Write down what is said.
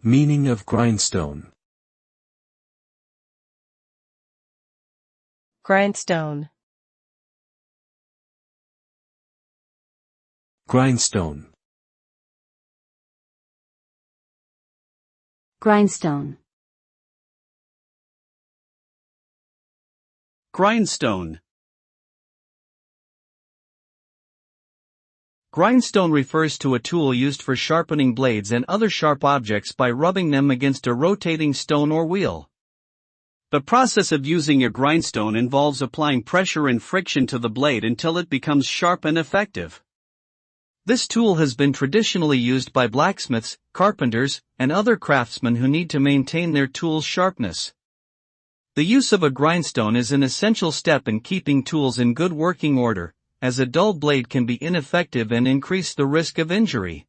Meaning of grindstone. Grindstone. Grindstone. Grindstone. Grindstone. Grindstone refers to a tool used for sharpening blades and other sharp objects by rubbing them against a rotating stone or wheel. The process of using a grindstone involves applying pressure and friction to the blade until it becomes sharp and effective. This tool has been traditionally used by blacksmiths, carpenters, and other craftsmen who need to maintain their tools' sharpness. The use of a grindstone is an essential step in keeping tools in good working order, as a dull blade can be ineffective and increase the risk of injury.